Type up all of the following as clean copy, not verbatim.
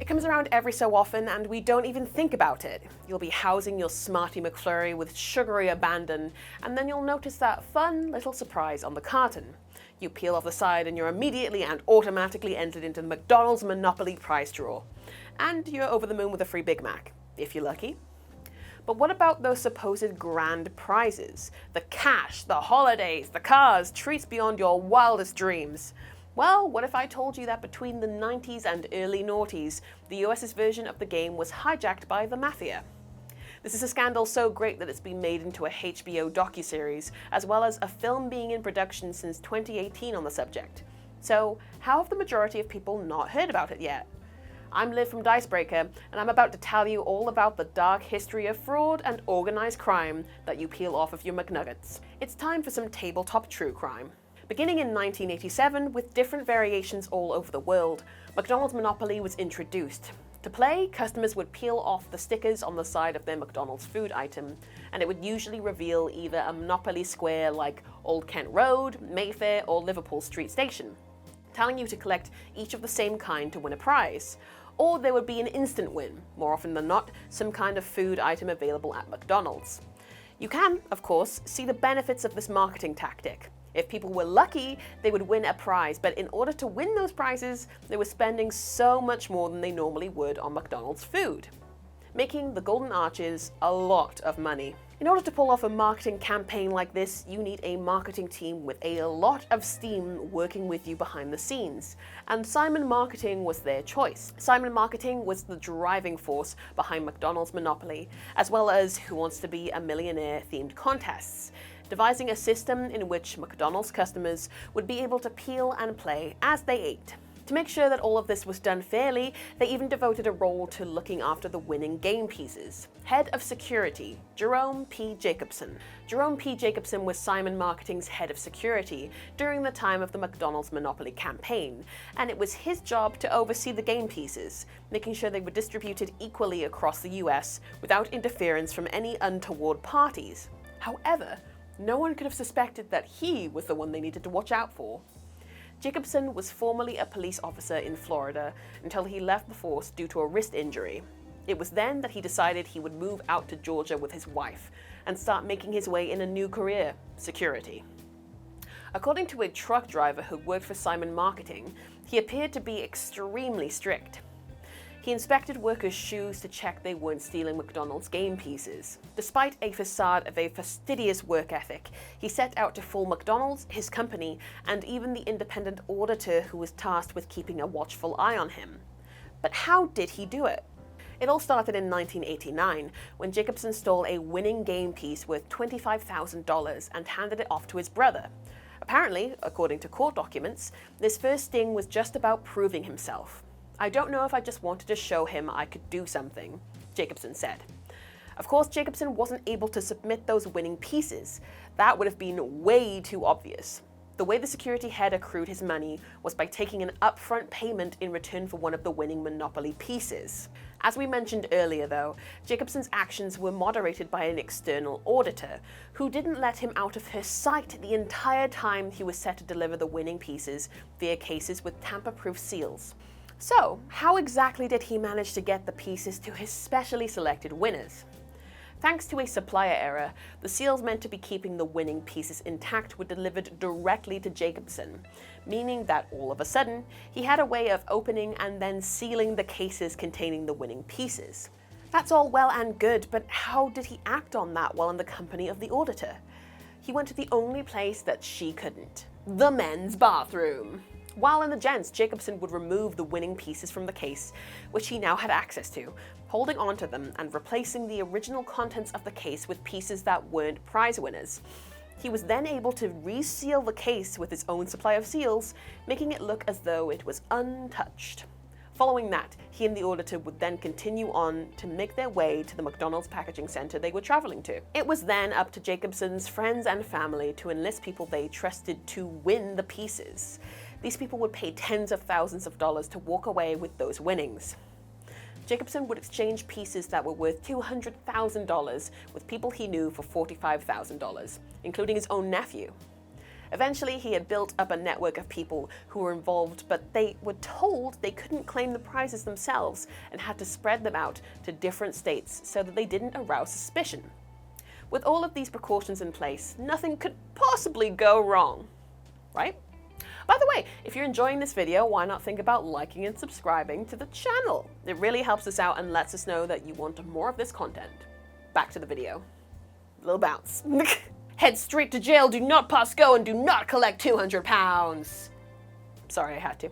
comes around every so often and we don't even think about it. You'll be housing your Smarty McFlurry with sugary abandon, and then you'll notice that fun little surprise on the carton. You peel off the side and you're immediately and automatically entered into the McDonald's Monopoly prize draw. And you're over the moon with a free Big Mac, if you're lucky. But what about those supposed grand prizes? The cash, the holidays, the cars, treats beyond your wildest dreams. Well, what if I told you that between the 90s and early noughties, the US's version of the game was hijacked by the Mafia? This is a scandal so great that it's been made into a HBO docuseries, as well as a film being in production since 2018 on the subject. So, how have the majority of people not heard about it yet? I'm Liv from Dicebreaker, and I'm about to tell you all about the dark history of fraud and organized crime that you peel off of your McNuggets. It's time for some tabletop true crime. Beginning in 1987, with different variations all over the world, McDonald's Monopoly was introduced. To play, customers would peel off the stickers on the side of their McDonald's food item, and it would usually reveal either a Monopoly square like Old Kent Road, Mayfair, or Liverpool Street Station, telling you to collect each of the same kind to win a prize. Or there would be an instant win, more often than not, some kind of food item available at McDonald's. You can, of course, see the benefits of this marketing tactic. If people were lucky, they would win a prize, but in order to win those prizes, they were spending so much more than they normally would on McDonald's food, making the Golden Arches a lot of money. In order to pull off a marketing campaign like this, you need a marketing team with a lot of steam working with you behind the scenes, and Simon Marketing was their choice. Simon Marketing was the driving force behind McDonald's Monopoly, as well as Who Wants to Be a Millionaire themed contests, devising a system in which McDonald's customers would be able to peel and play as they ate. To make sure that all of this was done fairly, they even devoted a role to looking after the winning game pieces. Head of Security, Jerome P. Jacobson. Jerome P. Jacobson was Simon Marketing's head of security during the time of the McDonald's Monopoly campaign, and it was his job to oversee the game pieces, making sure they were distributed equally across the US without interference from any untoward parties. However, no one could have suspected that he was the one they needed to watch out for. Jacobson was formerly a police officer in Florida until he left the force due to a wrist injury. It was then that he decided he would move out to Georgia with his wife and start making his way in a new career, security. According to a truck driver who worked for Simon Marketing, he appeared to be extremely strict. He inspected workers' shoes to check they weren't stealing McDonald's game pieces. Despite a facade of a fastidious work ethic, he set out to fool McDonald's, his company, and even the independent auditor who was tasked with keeping a watchful eye on him. But how did he do it? It all started in 1989, when Jacobson stole a winning game piece worth $25,000 and handed it off to his brother. Apparently, according to court documents, this first sting was just about proving himself. "I don't know if I just wanted to show him I could do something," Jacobson said. Of course, Jacobson wasn't able to submit those winning pieces. That would have been way too obvious. The way the security head accrued his money was by taking an upfront payment in return for one of the winning Monopoly pieces. As we mentioned earlier though, Jacobson's actions were moderated by an external auditor, who didn't let him out of her sight the entire time he was set to deliver the winning pieces via cases with tamper-proof seals. So, how exactly did he manage to get the pieces to his specially selected winners? Thanks to a supplier error, the seals meant to be keeping the winning pieces intact were delivered directly to Jacobson, meaning that all of a sudden, he had a way of opening and then sealing the cases containing the winning pieces. That's all well and good, but how did he act on that while in the company of the auditor? He went to the only place that she couldn't: the men's bathroom. While in the gents, Jacobson would remove the winning pieces from the case, which he now had access to, holding onto them and replacing the original contents of the case with pieces that weren't prize winners. He was then able to reseal the case with his own supply of seals, making it look as though it was untouched. Following that, he and the auditor would then continue on to make their way to the McDonald's packaging center they were traveling to. It was then up to Jacobson's friends and family to enlist people they trusted to win the pieces. These people would pay tens of thousands of dollars to walk away with those winnings. Jacobson would exchange pieces that were worth $200,000 with people he knew for $45,000, including his own nephew. Eventually, he had built up a network of people who were involved, but they were told they couldn't claim the prizes themselves and had to spread them out to different states so that they didn't arouse suspicion. With all of these precautions in place, nothing could possibly go wrong, right? By the way, if you're enjoying this video, why not think about liking and subscribing to the channel? It really helps us out and lets us know that you want more of this content. Back to the video. Little bounce. Head straight to jail, do not pass go, and do not collect £200. Sorry, I had to.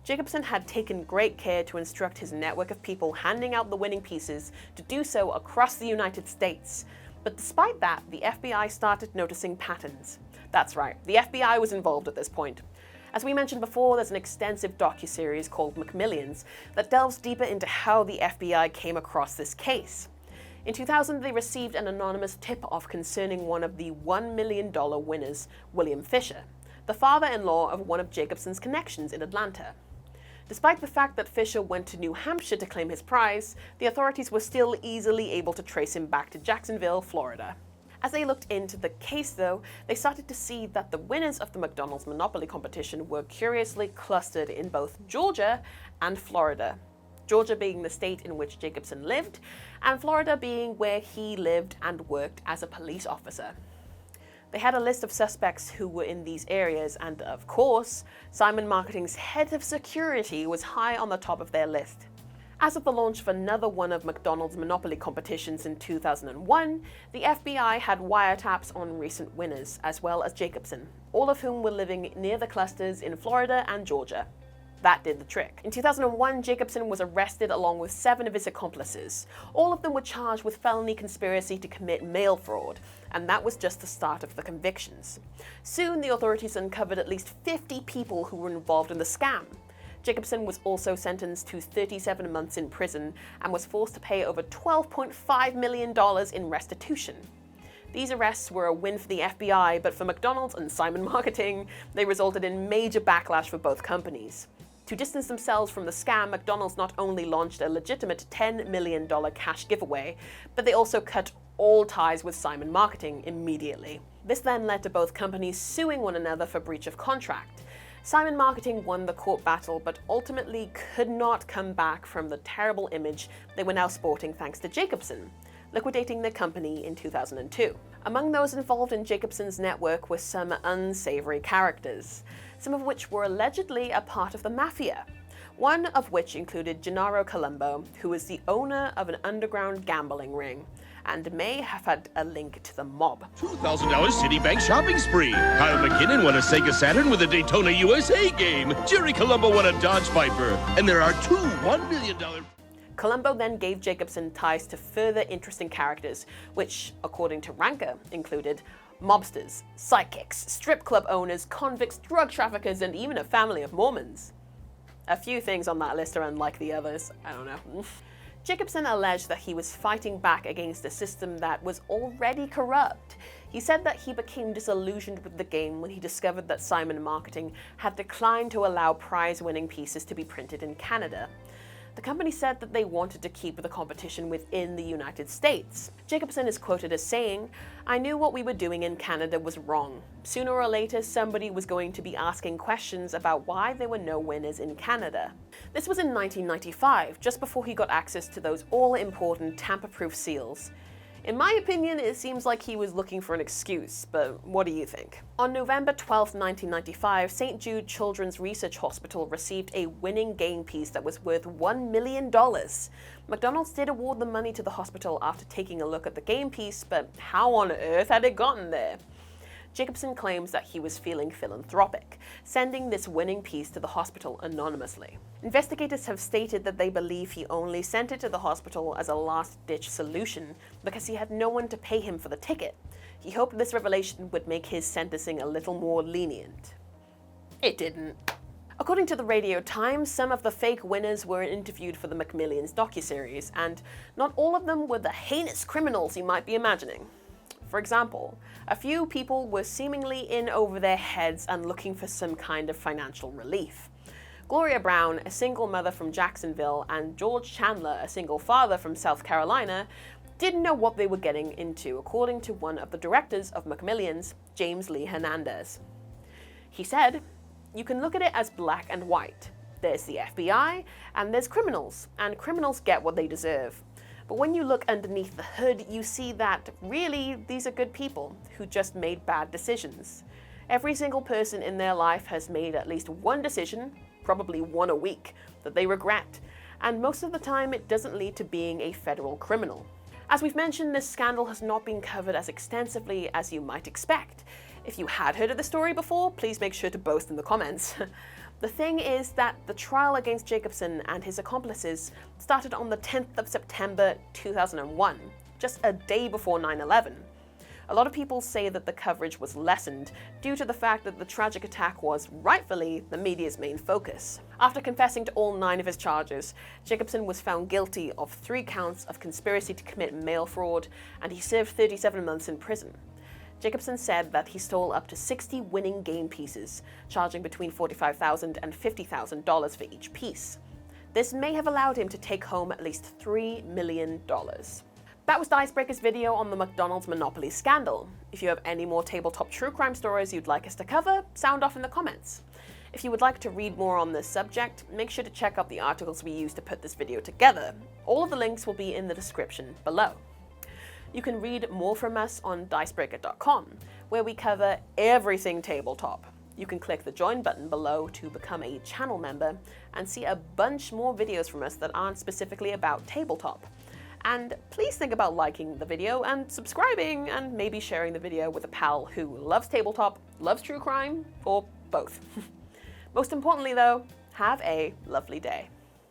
Jacobson had taken great care to instruct his network of people handing out the winning pieces to do so across the United States. But despite that, the FBI started noticing patterns. That's right, the FBI was involved at this point. As we mentioned before, there's an extensive docuseries called McMillions that delves deeper into how the FBI came across this case. In 2000, they received an anonymous tip-off concerning one of the $1 million winners, William Fisher, the father-in-law of one of Jacobson's connections in Atlanta. Despite the fact that Fisher went to New Hampshire to claim his prize, the authorities were still easily able to trace him back to Jacksonville, Florida. As they looked into the case, though, they started to see that the winners of the McDonald's Monopoly competition were curiously clustered in both Georgia and Florida. Georgia being the state in which Jacobson lived, and Florida being where he lived and worked as a police officer. They had a list of suspects who were in these areas, and of course, Simon Marketing's head of security was high on the top of their list. As of the launch of another one of McDonald's Monopoly competitions in 2001, the FBI had wiretaps on recent winners, as well as Jacobson, all of whom were living near the clusters in Florida and Georgia. That did the trick. In 2001, Jacobson was arrested along with 7 of his accomplices. All of them were charged with felony conspiracy to commit mail fraud, and that was just the start of the convictions. Soon, the authorities uncovered at least 50 people who were involved in the scam. Jacobson was also sentenced to 37 months in prison and was forced to pay over $12.5 million in restitution. These arrests were a win for the FBI, but for McDonald's and Simon Marketing, they resulted in major backlash for both companies. To distance themselves from the scam, McDonald's not only launched a legitimate $10 million cash giveaway, but they also cut all ties with Simon Marketing immediately. This then led to both companies suing one another for breach of contract. Simon Marketing won the court battle, but ultimately could not come back from the terrible image they were now sporting thanks to Jacobson, liquidating the company in 2002. Among those involved in Jacobson's network were some unsavory characters, some of which were allegedly a part of the Mafia, one of which included Gennaro Colombo, who was the owner of an underground gambling ring, and may have had a link to the mob. $2,000 Citibank shopping spree. Kyle McKinnon won a Sega Saturn with a Daytona USA game. Jerry Colombo won a Dodge Viper. And there are 2 $1 million... Colombo then gave Jacobson ties to further interesting characters, which, according to Ranker, included mobsters, psychics, strip club owners, convicts, drug traffickers, and even a family of Mormons. A few things on that list are unlike the others. I don't know. Jacobson alleged that he was fighting back against a system that was already corrupt. He said that he became disillusioned with the game when he discovered that Simon Marketing had declined to allow prize-winning pieces to be printed in Canada. The company said that they wanted to keep the competition within the United States. Jacobson is quoted as saying, "I knew what we were doing in Canada was wrong. Sooner or later, somebody was going to be asking questions about why there were no winners in Canada." This was in 1995, just before he got access to those all-important tamper-proof seals. In my opinion, it seems like he was looking for an excuse, but what do you think? On November 12, 1995, St. Jude Children's Research Hospital received a winning game piece that was worth $1 million. McDonald's did award the money to the hospital after taking a look at the game piece, but how on earth had it gotten there? Jacobson claims that he was feeling philanthropic, sending this winning piece to the hospital anonymously. Investigators have stated that they believe he only sent it to the hospital as a last-ditch solution because he had no one to pay him for the ticket. He hoped this revelation would make his sentencing a little more lenient. It didn't. According to the Radio Times, some of the fake winners were interviewed for the McMillions docuseries, and not all of them were the heinous criminals you might be imagining. For example, a few people were seemingly in over their heads and looking for some kind of financial relief. Gloria Brown, a single mother from Jacksonville, and George Chandler, a single father from South Carolina, didn't know what they were getting into, according to one of the directors of McMillions, James Lee Hernandez. He said, "You can look at it as black and white. There's the FBI, and there's criminals, and criminals get what they deserve. But when you look underneath the hood, you see that, really, these are good people who just made bad decisions. Every single person in their life has made at least one decision, probably one a week, that they regret, and most of the time it doesn't lead to being a federal criminal." As we've mentioned, this scandal has not been covered as extensively as you might expect. If you had heard of the story before, please make sure to boast in the comments. The thing is that the trial against Jacobson and his accomplices started on the 10th of September 2001, just a day before 9/11. A lot of people say that the coverage was lessened due to the fact that the tragic attack was, rightfully, the media's main focus. After confessing to all 9 of his charges, Jacobson was found guilty of 3 counts of conspiracy to commit mail fraud, and he served 37 months in prison. Jacobson said that he stole up to 60 winning game pieces, charging between $45,000 and $50,000 for each piece. This may have allowed him to take home at least $3 million. That was Dicebreaker's video on the McDonald's Monopoly scandal. If you have any more tabletop true crime stories you'd like us to cover, sound off in the comments. If you would like to read more on this subject, make sure to check out the articles we used to put this video together. All of the links will be in the description below. You can read more from us on Dicebreaker.com, where we cover everything tabletop. You can click the join button below to become a channel member and see a bunch more videos from us that aren't specifically about tabletop. And please think about liking the video and subscribing and maybe sharing the video with a pal who loves tabletop, loves true crime, or both. Most importantly though, have a lovely day.